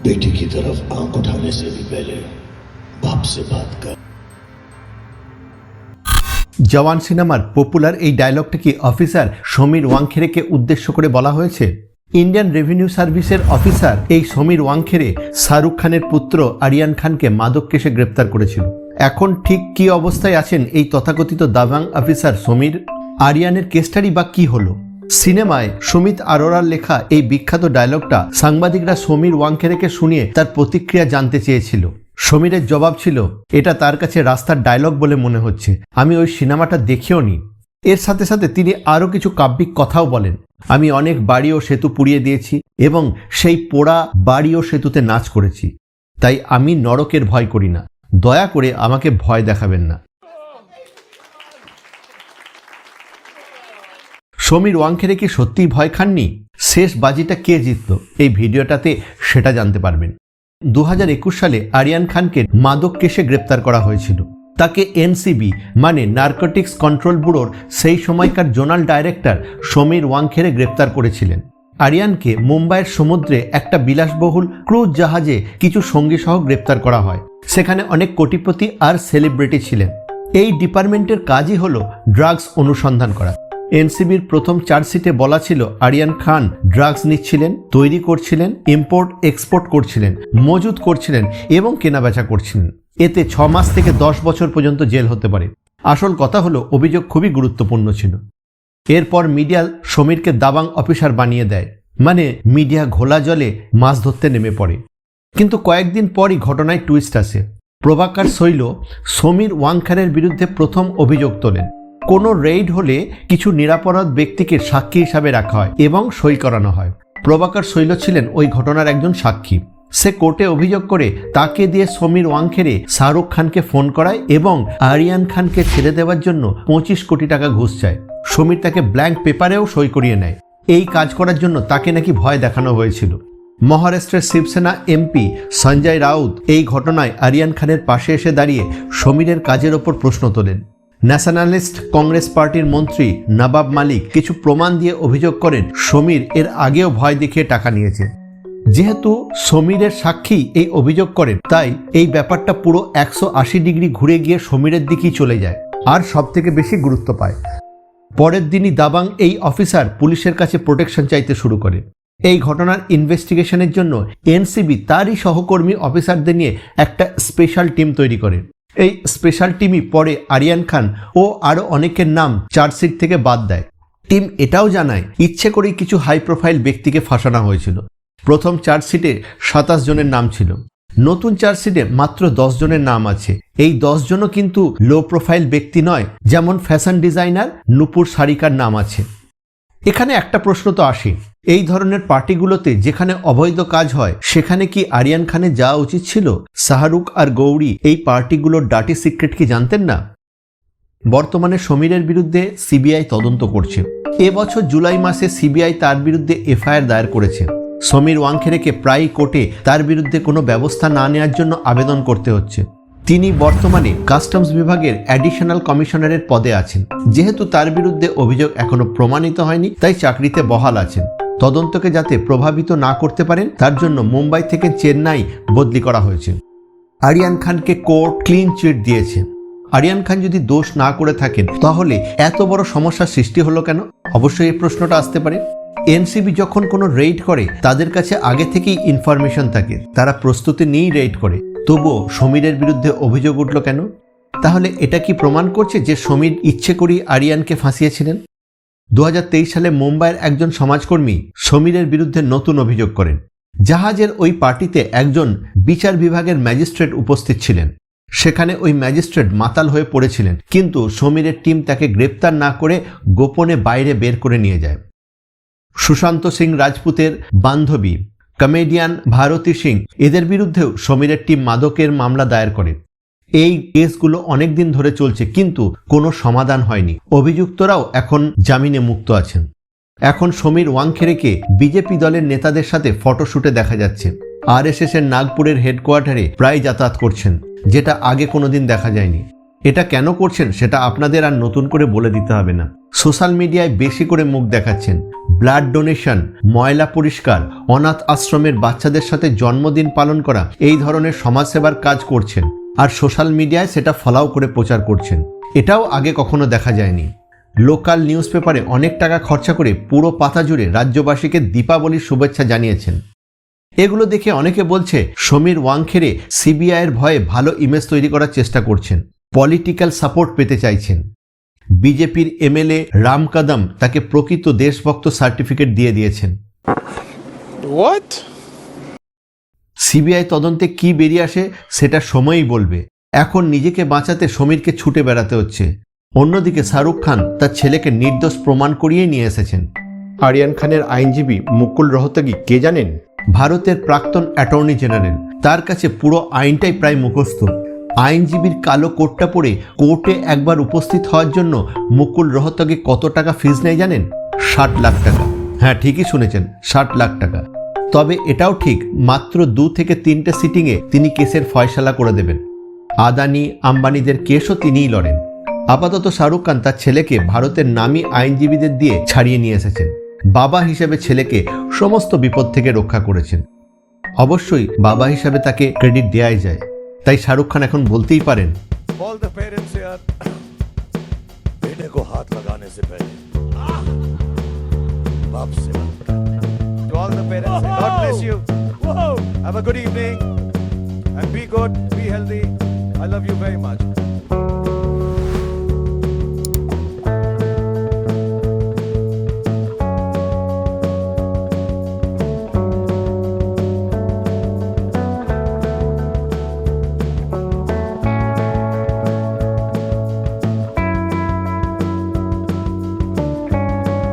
बेटी की तरफ आंख उठाने से भी पहले बाप से बात कर। জওয়ান সিনেমার পপুলার এই ডায়লগটা কি অফিসার সমীর ওয়াংখেড়েকে উদ্দেশ্য করে বলা হয়েছে? ইন্ডিয়ান রেভিনিউ সার্ভিসের অফিসার এই সমীর ওয়াংখেড়ে শাহরুখ খানের পুত্র আরিয়ান খানকে মাদক কেসে গ্রেপ্তার করেছিল। এখন ঠিক কি অবস্থায় আছেন এই তথাকথিত দাবাং অফিসার সমীর? আরিয়ানের কেসটারই বা কি হলো? সিনেমায় সুমিত আরোরার লেখা এই বিখ্যাত ডায়লগটা সাংবাদিকরা সমীর ওয়াংখেড়েকে শুনিয়ে তার প্রতিক্রিয়া জানতে চেয়েছিল। সমীরের জবাব ছিল, এটা তার কাছে রাস্তার ডায়লগ বলে মনে হচ্ছে, আমি ওই সিনেমাটা দেখেও নি। এর সাথে সাথে তিনি আরও কিছু কাব্যিক কথাও বলেন, আমি অনেক বাড়ি ও সেতু পুড়িয়ে দিয়েছি এবং সেই পোড়া বাড়ি ও সেতুতে নাচ করেছি, তাই আমি নরকের ভয় করি না, দয়া করে আমাকে ভয় দেখাবেন না। সমীর ওয়াংখেড়ে কি সত্যিই ভয় খাননি? শেষ বাজিটা কে জিতল এই ভিডিওটাতে সেটা জানতে পারবেন। 2021 সালে আরিয়ান খানকে মাদক কেসে গ্রেপ্তার করা হয়েছিল। তাকে এনসিবি মানে নার্কোটিক্স কন্ট্রোল ব্যুরোর সেই সময়কার জোনাল ডাইরেক্টর সমীর ওয়াংখেড়ে গ্রেপ্তার করেছিলেন। আরিয়ানকে মুম্বাইয়ের সমুদ্রে একটা বিলাসবহুল ক্রুজ জাহাজে কিছু সঙ্গী সহ গ্রেপ্তার করা হয়। সেখানে অনেক কোটিপতি আর সেলিব্রিটি ছিলেন। এই ডিপার্টমেন্টের কাজই হলো ড্রাগস অনুসন্ধান করা। এনসিবির প্রথম চার্জশিটে বলা ছিল আরিয়ান খান ড্রাগস নিচ্ছিলেন, তৈরি করছিলেন, ইম্পোর্ট এক্সপোর্ট করছিলেন, মজুত করছিলেন এবং কেনাবেচা করছিলেন। এতে 6 মাস থেকে 10 বছর পর্যন্ত জেল হতে পারে। আসল কথা হলো অভিযোগ খুবই গুরুত্বপূর্ণ ছিল। এরপর মিডিয়া সমীরকে দাবাং অফিসার বানিয়ে দেয়, মানে মিডিয়া ঘোলা জলে মাছ ধরতে নেমে পড়ে। কিন্তু কয়েকদিন পরই ঘটনায় টুইস্ট আসে। প্রভাকর শৈল সমীর ওয়াংখেড়ের বিরুদ্ধে প্রথম অভিযোগ তোলেন। কোনো রেইড হলে কিছু নিরাপরাধ ব্যক্তিকে সাক্ষী হিসাবে রাখা হয় এবং সই করানো হয়। প্রভাকর শৈল ছিলেন ওই ঘটনার একজন সাক্ষী। সে কোর্টে অভিযোগ করে তাকে দিয়ে সমীর ওয়াংখেড়ে শাহরুখ খানকে ফোন করায় এবং আরিয়ান খানকে ছেড়ে দেওয়ার জন্য 25 কোটি টাকা ঘুষ চায়। সমীর তাকে ব্ল্যাঙ্ক পেপারেও সই করিয়ে নেয়। এই কাজ করার জন্য তাকে নাকি ভয় দেখানো হয়েছিল। মহারাষ্ট্রের শিবসেনা এমপি সঞ্জয় রাউত এই ঘটনায় আরিয়ান খানের পাশে এসে দাঁড়িয়ে সমীরের কাজের ওপর প্রশ্ন তোলেন। ন্যাশনালিস্ট কংগ্রেস পার্টির মন্ত্রী নবাব মালিক কিছু প্রমাণ দিয়ে অভিযোগ করেন সমীর এর আগেও ভয় দেখিয়ে টাকা নিয়েছে। যেহেতু সমীরের সাক্ষী এই অভিযোগ করেন, তাই এই ব্যাপারটা পুরো 180 ডিগ্রি ঘুরে গিয়ে সমীরের দিকেই চলে যায় আর সব থেকে বেশি গুরুত্ব পায়। পরের দিনই দাবাং এই অফিসার পুলিশের কাছে প্রোটেকশন চাইতে শুরু করে। এই ঘটনার ইনভেস্টিগেশনের জন্য এনসিবি তারই সহকর্মী অফিসারদের নিয়ে একটা স্পেশাল টিম তৈরি করে। এই স্পেশাল টিমই পরে আরিয়ান খান ও আরও অনেকের নাম চার্জশিট থেকে বাদ দেয়। টিম এটাও জানায় ইচ্ছে করেই কিছু হাই প্রোফাইল ব্যক্তিকে ফাঁসানো হয়েছিল। প্রথম চার্জশিটে 27 জনের নাম ছিল, নতুন চার্জশিটে মাত্র 10 জনের নাম আছে। এই 10 জনও কিন্তু লো প্রোফাইল ব্যক্তি নয়, যেমন ফ্যাশন ডিজাইনার নূপুর সারিকার নাম আছে। এখানে একটা প্রশ্ন তো আসে, এই ধরনের পার্টিগুলোতে যেখানে অবৈধ কাজ হয় সেখানে কি আরিয়ান খানের যাওয়া উচিত ছিল? শাহরুখ আর গৌরী এই পার্টিগুলোর ডার্টি সিক্রেট কি জানতেন না? বর্তমানে সমীরের বিরুদ্ধে সিবিআই তদন্ত করছে। এবছর জুলাই মাসে সিবিআই তার বিরুদ্ধে এফআইআর দায়ের করেছে। সমীর ওয়াংখেড়েকে প্রায় কোর্টে তার বিরুদ্ধে কোনো ব্যবস্থা না নেওয়ার জন্য আবেদন করতে হচ্ছে। তিনি বর্তমানে কাস্টমস বিভাগের অ্যাডিশনাল কমিশনারের পদে আছেন। যেহেতু তার বিরুদ্ধে অভিযোগ এখনো প্রমাণিত হয়নি, তাই চাকরিতে বহাল আছেন। তদন্তকে যাতে প্রভাবিত না করতে পারেন তার জন্য মুম্বাই থেকে চেন্নাই বদলি করা হয়েছে। আরিয়ান খানকে কোর্ট ক্লিন চিট দিয়েছে। আরিয়ান খান যদি দোষ না করে থাকেন তাহলে এত বড় সমস্যার সৃষ্টি হলো কেন? অবশ্যই এই প্রশ্নটা আসতে পারে। এনসিবি যখন কোনো রেইড করে তাদের কাছে আগে থেকেই ইনফরমেশন থাকে, তারা প্রস্তুতি নিয়েই রেইড করে। তবুও সমীরের বিরুদ্ধে অভিযোগ উঠল কেন? তাহলে এটা কি প্রমাণ করছে যে সমীর ইচ্ছে করেই আরিয়ানকে ফাঁসিয়েছিলেন? 2023 সালে মুম্বাইয়ের একজন সমাজকর্মী সমীরের বিরুদ্ধে নতুন অভিযোগ করেন। জাহাজের ওই পার্টিতে একজন বিচার বিভাগের ম্যাজিস্ট্রেট উপস্থিত ছিলেন। সেখানে ওই ম্যাজিস্ট্রেট মাতাল হয়ে পড়েছিলেন, কিন্তু সমীরের টিম তাকে গ্রেপ্তার না করে গোপনে বাইরে বের করে নিয়ে যায়। সুশান্ত সিং রাজপুতের বান্ধবী কমেডিয়ান ভারতী সিং এদের বিরুদ্ধেও সমীরের টিম মাদকের মামলা দায়ের করে। এই কেসগুলো অনেকদিন ধরে চলছে, কিন্তু কোনো সমাধান হয়নি। অভিযুক্তরাও এখন জামিনে মুক্ত আছেন। এখন সমীর ওয়াংখেড়েকে বিজেপি দলের নেতাদের সাথে ফটোশুটে দেখা যাচ্ছে। আরএসএস এর নাগপুরের হেডকোয়ার্টারে প্রায় যাতায়াত করছেন, যেটা আগে কোনোদিন দেখা যায়নি। এটা কেন করছেন সেটা আপনাদের আর নতুন করে বলে দিতে হবে না। সোশ্যাল মিডিয়ায় বেশি করে মুখ দেখাচ্ছেন, ব্লাড ডোনেশন, ময়লা পরিষ্কার, অনাথ আশ্রমের বাচ্চাদের সাথে জন্মদিন পালন করা, এই ধরনের সমাজসেবার কাজ করছেন আর সোশ্যাল মিডিয়ায় সেটা ফলাও করে প্রচার করছেন। এটাও আগে কখনো দেখা যায়নি। লোকাল নিউজ পেপারে অনেক টাকা খরচা করে পুরো পাতা জুড়ে রাজ্যবাসীকে দীপাবলির শুভেচ্ছা জানিয়েছেন। এগুলো দেখে অনেকে বলছে সমীর ওয়াংখেড়ে সিবিআইয়ের ভয়ে ভালো ইমেজ তৈরি করার চেষ্টা করছেন, পলিটিক্যাল সাপোর্ট পেতে চাইছেন। বিজেপির এমএলএ রাম কদম তাকে প্রকৃত দেশভক্ত সার্টিফিকেট দিয়ে দিয়েছেন। What? সিবিআই তদন্তে কি বেরিয়ে আসে সেটা সময়ই বলবে। এখন নিজেকে বাঁচাতে সমীরকে ছুটে বেড়াতে হচ্ছে। অন্যদিকে শাহরুখ খান তার ছেলেকে নির্দোষ প্রমাণ করিয়ে নিয়ে এসেছেন। আরিয়ান খানের আইনজীবী মুকুল রোহতগি কে জানেন? ভারতের প্রাক্তন অ্যাটর্নি জেনারেল। তার কাছে পুরো আইনটাই প্রায় মুখস্থ। আইনজীবীর কালো কোটটা পরে কোর্টে একবার উপস্থিত হওয়ার জন্য মুকুল রোহতগি কত টাকা ফিস নেয় জানেন? 60 লাখ টাকা। হ্যাঁ, ঠিকই শুনেছেন, 60 লাখ টাকা। তবে এটাও ঠিক, মাত্র 2 থেকে 3টে সিটিংয়ে তিনি কেসের ফয়সালা করে দেবেন। আদানি আম্বানিদের কেসও তিনিই লড়েন। আপাতত শাহরুখ খান তার ছেলেকে ভারতের নামী আইনজীবীদের দিয়ে ছাড়িয়ে নিয়ে এসেছেন। বাবা হিসেবে ছেলেকে সমস্ত বিপদ থেকে রক্ষা করেছেন। অবশ্যই বাবা হিসাবে তাকে ক্রেডিট দেওয়াই যায়। তাই শাহরুখ খান এখন বলতেই পারেন, All the parents here, बेटे को हाथ लगाने से पहले बाप से मत बताना। To all the parents, here, God bless you. Have a good evening and be good, be healthy. I love you very much.